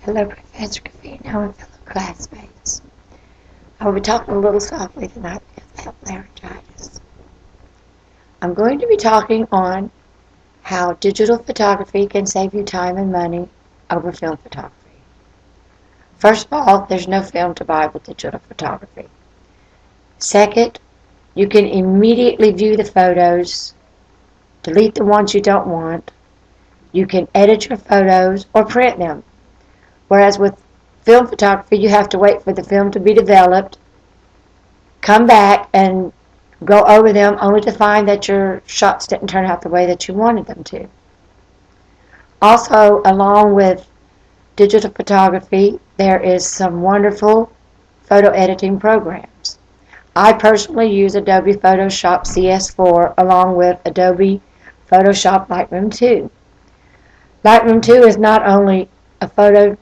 Hello, Professor Covino and fellow classmates. I will be talking a little softly tonight because I have laryngitis. I'm going to be talking on how digital photography can save you time and money over film photography. First of all, there's no film to buy with digital photography. Second, you can immediately view the photos, delete the ones you don't want. You can edit your photos or print them. Whereas with film photography, you have to wait for the film to be developed, come back and go over them only to find that your shots didn't turn out the way that you wanted them to. Also, along with digital photography, there is some wonderful photo editing programs. I personally use Adobe Photoshop CS4 along with Adobe Photoshop Lightroom 2. Lightroom 2 is not only a photo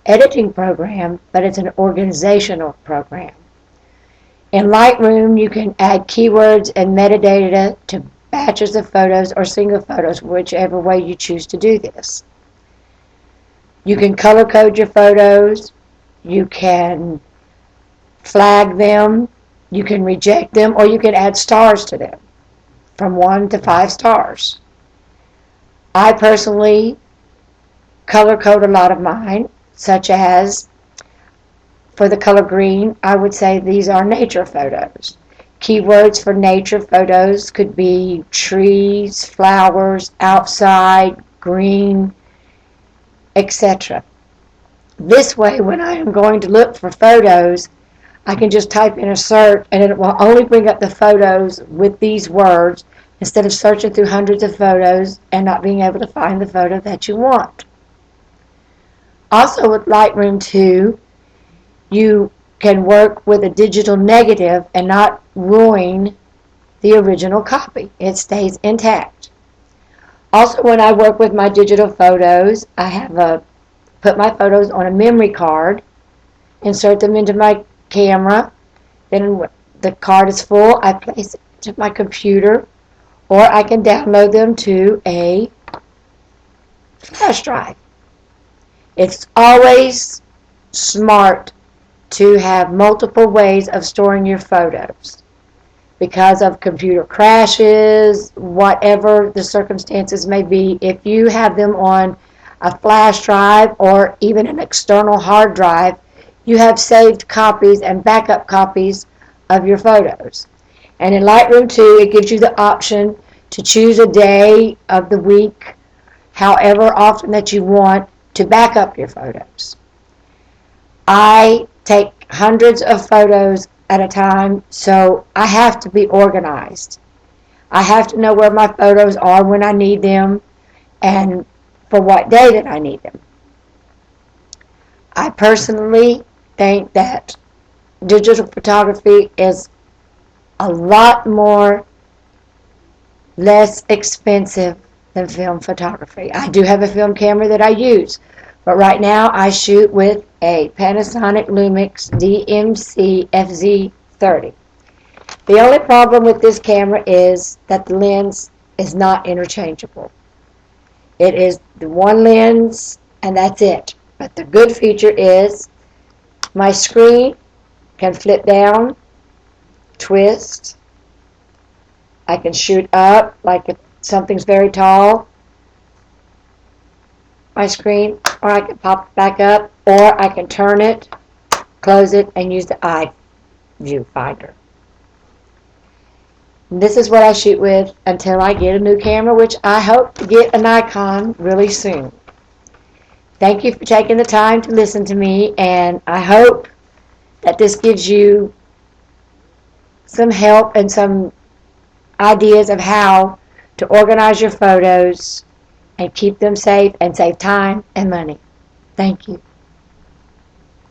editing program, but it's an organizational program. In Lightroom, you can add keywords and metadata to batches of photos or single photos, whichever way you choose to do this. You can color code your photos, you can flag them, you can reject them, or you can add stars to them, from 1 to 5 stars. I personally color code a lot of mine, such as for the color green, I would say these are nature photos. Keywords for nature photos could be trees, flowers, outside, green, etc. This way, when I am going to look for photos, I can just type in a search and it will only bring up the photos with these words instead of searching through hundreds of photos and not being able to find the photo that you want. Also with Lightroom 2, you can work with a digital negative and not ruin the original copy. It stays intact. Also, when I work with my digital photos, I have put my photos on a memory card, insert them into my camera, then when the card is full, I place it to my computer, or I can download them to a flash drive. It's always smart to have multiple ways of storing your photos because of computer crashes, whatever the circumstances may be. If you have them on a flash drive or even an external hard drive, you have saved copies and backup copies of your photos. And in Lightroom 2, it gives you the option to choose a day of the week, however often that you want, to back up your photos. I take hundreds of photos at a time, so I have to be organized. I have to know where my photos are when I need them and for what day that I need them. I personally think that digital photography is a lot less expensive than film photography. I do have a film camera that I use, but right now I shoot with a Panasonic Lumix DMC FZ30. The only problem with this camera is that the lens is not interchangeable. It is the one lens and that's it. But the good feature is my screen can flip down, twist. I can shoot up like if something's very tall, my screen, or I can pop it back up, or I can turn it, close it, and use the eye viewfinder. This is what I shoot with until I get a new camera, which I hope to get a Nikon really soon. Thank you for taking the time to listen to me, and I hope that this gives you some help and some ideas of how to organize your photos and keep them safe and save time and money. Thank you.